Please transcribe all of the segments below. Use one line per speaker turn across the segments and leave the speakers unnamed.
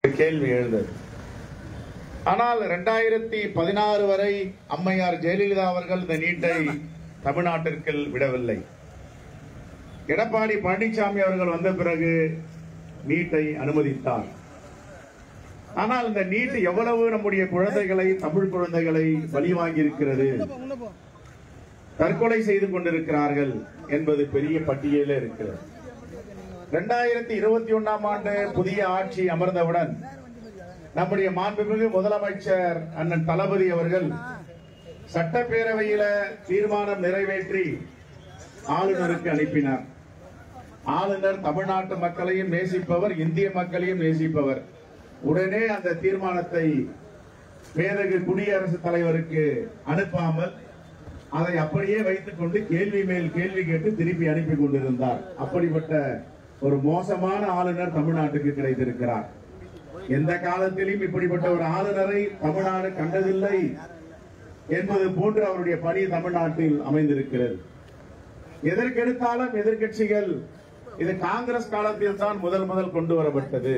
கேள்வி எழுந்தது. ஆனால் 2016 வரை அம்மையார் ஜெயலலிதா அவர்கள் இந்த நீட்டை தமிழ்நாட்டிற்கு விடவில்லை. எடப்பாடி பழனிசாமி அவர்கள் வந்த பிறகு நீட்டை அனுமதித்தார். ஆனால் இந்த நீட் எவ்வளவு நம்முடைய குழந்தைகளை, தமிழ் குழந்தைகளை பலி வாங்கி இருக்கிறது, தற்கொலை செய்து கொண்டிருக்கிறார்கள் என்பது பெரிய பட்டியலே இருக்கிறது. 2021ஆம் ஆண்டு புதிய ஆட்சி அமர்ந்தவுடன் நம்முடைய மாண்புமிகு முதலமைச்சர் அண்ணன் தளபதி அவர்கள் சட்டப்பேரவையில தீர்மானம் நிறைவேற்றி ஆளுநருக்கு அனுப்பினார். ஆளுநர் தமிழ்நாட்டு மக்களையும் நேசிப்பவர், இந்திய மக்களையும் நேசிப்பவர். உடனே அந்த தீர்மானத்தை மேதகு குடியரசுத் தலைவருக்கு அனுப்பாமல் அதை அப்படியே வைத்துக் கொண்டு கேள்வி மேல் கேள்வி கேட்டு திருப்பி அனுப்பி கொண்டிருந்தார். அப்படிப்பட்ட ஒரு மோசமான ஆளுநர் தமிழ்நாட்டுக்கு கிடைத்திருக்கிறார். எந்த காலத்திலும் இப்படிப்பட்ட ஒரு ஆளுநரை தமிழ்நாடு கண்டதில்லை என்பது போன்று அவருடைய பணி தமிழ்நாட்டில் அமைந்திருக்கிறது. எதற்கெடுத்தாலும் எதிர்கட்சிகள் இது காங்கிரஸ் காலத்தில் தான் முதல் கொண்டு வரப்பட்டது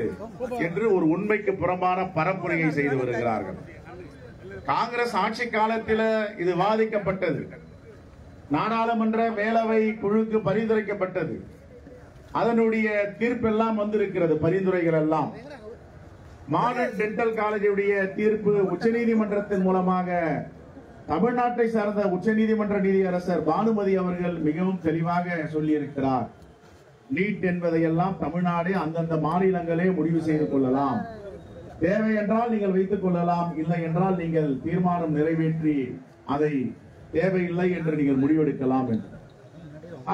என்று ஒரு உண்மைக்கு புறம்பான பரப்புரையை செய்து வருகிறார்கள். காங்கிரஸ் ஆட்சி காலத்தில் இது வாதிக்கப்பட்டது, நாடாளுமன்ற மேலவை குழுக்கு பரிந்துரைக்கப்பட்டது, அதனுடைய தீர்ப்பெல்லாம் வந்திருக்கிறது. பரிந்துரைகள் எல்லாம் மாடர்ன் டென்டல் காலேஜுடைய தீர்ப்பு உச்சநீதிமன்றத்தின் மூலமாக தமிழ்நாட்டை சார்ந்த உச்சநீதிமன்ற நீதியரசர் பானுமதி அவர்கள் மிகவும் தெளிவாக சொல்லியிருக்கிறார். நீட் என்பதையெல்லாம் தமிழ்நாடு அந்தந்த மாநிலங்களே முடிவு செய்து கொள்ளலாம், தேவை என்றால் நீங்கள் வைத்துக் கொள்ளலாம், இல்லை என்றால் நீங்கள் தீர்மானம் நிறைவேற்றி அதை தேவையில்லை என்று நீங்கள் முடிவெடுக்கலாம் என்று.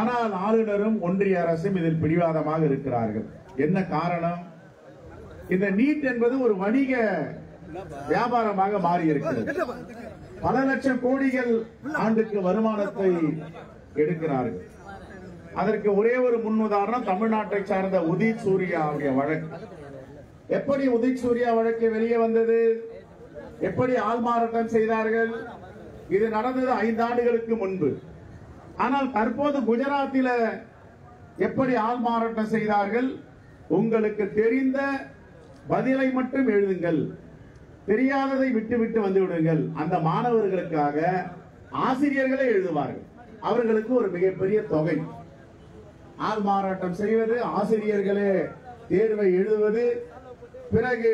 ஆனால் ஆளுநரும் ஒன்றிய அரசும் இதில் பிடிவாதமாக இருக்கிறார்கள். என்ன காரணம்? இந்த நீட் என்பது ஒரு வணிக வியாபாரமாக மாறி இருக்கிறது. பல லட்சம் கோடிகள் ஆண்டுக்கு வருமானத்தை எடுக்கிறார்கள். அதற்கு ஒரே ஒரு முன்னுதாரணம் தமிழ்நாட்டை சார்ந்த உதித் சூர்யாவுடைய வழக்கு. எப்படி உதித் சூர்யா வழக்கு வெளியே வந்தது, எப்படி ஆள்மாறாட்டம் செய்தார்கள், இது நடந்தது 5 ஆண்டுகளுக்கு முன்பு. ஆனால் தற்போது குஜராத்தில எப்படி ஆள்மாறாட்டம் செய்தார்கள், உங்களுக்கு தெரிந்த பதிலை மட்டும் எழுதுங்கள், தெரியாததை விட்டு வந்து விடுங்கள். அந்த மாணவர்களுக்காக ஆசிரியர்களே எழுதுவார்கள். அவர்களுக்கு ஒரு மிகப்பெரிய தொகை. ஆள்மாறாட்டம் செய்வது, ஆசிரியர்களே தேர்வை எழுதுவது, பிறகு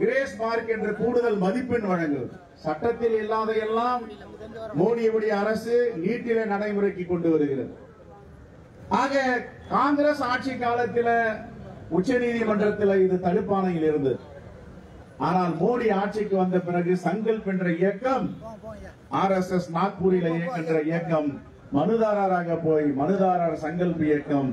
கிரேஸ் மார்க் என்ற கூடுதல் மதிப்பெண் வழங்குவது. சட்டத்தில் இல்லாதையெல்லாம் மோடியுடைய அரசு நீட்டிலே நடைமுறைக்கு கொண்டு வருகிறது. ஆக காங்கிரஸ் ஆட்சி காலத்தில் உச்சநீதிமன்றத்தில் இது தடுப்பாணையில் இருந்தது. ஆனால் மோடி ஆட்சிக்கு வந்த பிறகு சங்கல்ப் என்ற இயக்கம், RSS நாக்பூரில் இயக்கின்ற இயக்கம் மனுதாரராக போய் மனுதாரர் சங்கல்ப் இயக்கம்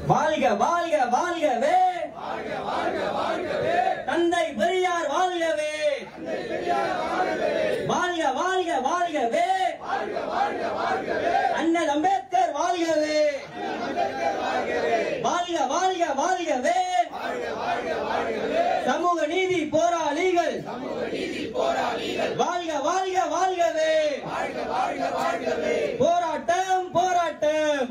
வாழ்க வாழ்க வாழ்கவே, தந்தை பெரியார் வாழ்கவே, வாழ்க வாழ்க வாழ்கவே, அண்ணல் அம்பேத்கர் வாழ்கவே, வாழ்க வாழ்க வாழ்கவே, சமூக நீதி போராளிகள் வாழ்க வாழ்க வாழ்கவே, போராட்டம் போராட்டம்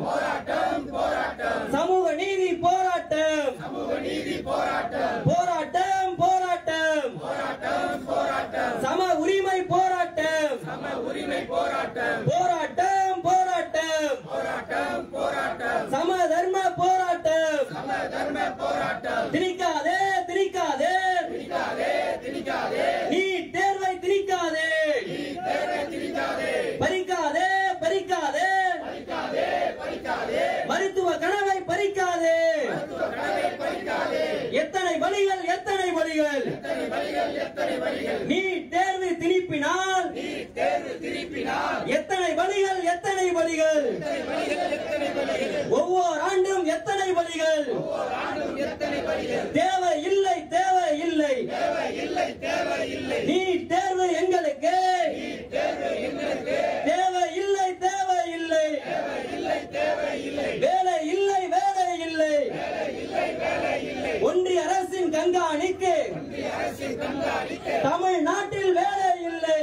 சமூக நீதி போராட்டம் போராட்டம் போராட்டம் வழிகள் நீட் தேர்வு திணிப்பினால் எத்தனை வழிகள் ஒவ்வொரு ஆண்டும் எத்தனை வழிகள் தேவை இல்லை நீட் தேர்வு எங்களுக்கு தேவை இல்லை வேலை இல்லை ஒன்றிய அரசின் கண்காணிக்கு தமிழ்நாட்டில் வேலை இல்லை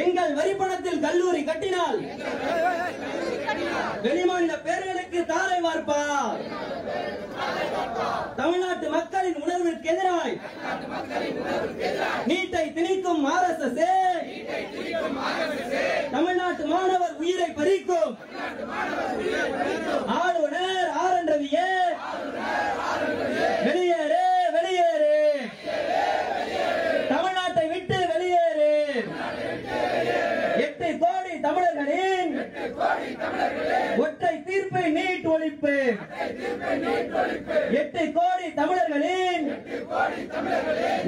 எங்கள் வரிப்பணத்தில் கல்லூரி கட்டினால் வெளிமாநில பேர்களுக்கு தாரை வார்ப்பார் தமிழ்நாட்டு மக்களின் உணர்விற்கு எதிராய் நீட்டை திணிக்கும் RSS தமிழ்நாட்டு மாணவர் உயிரை பறிக்கும் ஆளுநர் RN ரவியே வெளியேறு தமிழ்நாட்டை விட்டு வெளியேறு 8 கோடி தமிழர்களின் ஒற்றை தீர்ப்பை நீட் ஒழிப்பு 8 கோடி தமிழர்களின்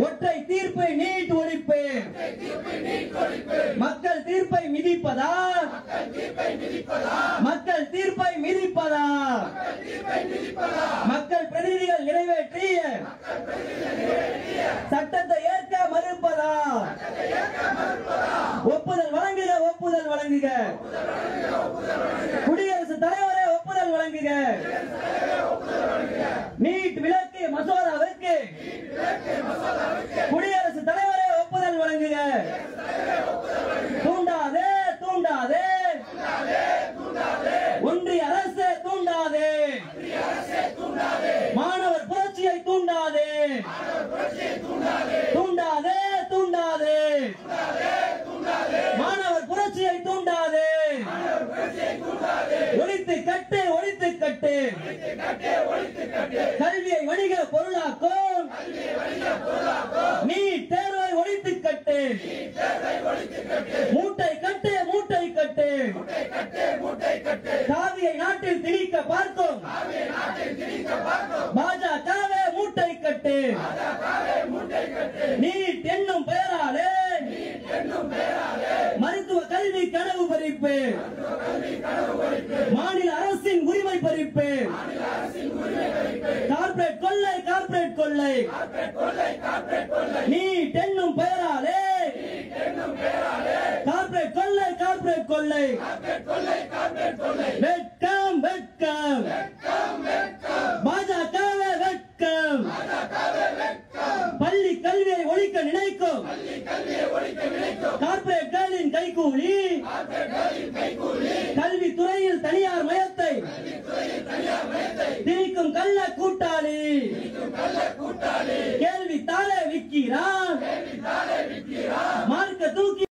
ஒற்றை தீர்ப்பை நீட் ஒழிப்பு மக்கள் தீர்ப்பை மிதிப்பதா மக்கள் பிரதிநிதிகள் நிறைவேற்றிய சட்டத்தை ஏற்க மறுப்பதா ஒப்புதல் வழங்குக குடியரசுத் தலைவரே ஒப்புதல் வழங்குக நீட் விலக்கு மசோதாவிற்கு குடியரசுத் தலைவரே ஒப்புதல் வழங்குக தூண்டாதே ஒன்றிய அரசு தூண்டாதே மாணவர் புரட்சியை தூண்டாதே மாணவர் புரட்சியை தூண்டாதே ஒழித்து கட்டு கல்வியை வணிக பொருளாக்கும் நீட் தேர்வை ஒழித்து கட்டு மூட்டை கட்டு காவியை நாட்டில் திணிக்க பார்க்கும் பாஜகவே மூட்டை கட்டு நீட் என்னும் பெயராலே மருத்துவ கல்வி கனவு பறிப்பு மாநில அரசின் உரிமை பறிப்பு கார்ப்பரேட் கொள்ளை நீட் என்னும் பெயராலே கார்ப்பரேட் கொள்ளை வெட்கம் பாஜகவே வெட்கம் பள்ளி கல்வியை ஒழிக்க நினைக்கும் கார்ப்பரேட்களின் கைகூலி கல்வித்துறையில் தனியார் மயத்தை திணிக்கும் கள்ள கூட்டாளி கேள்வி தாளே விற்கிறான் மார்க்க தூக்கி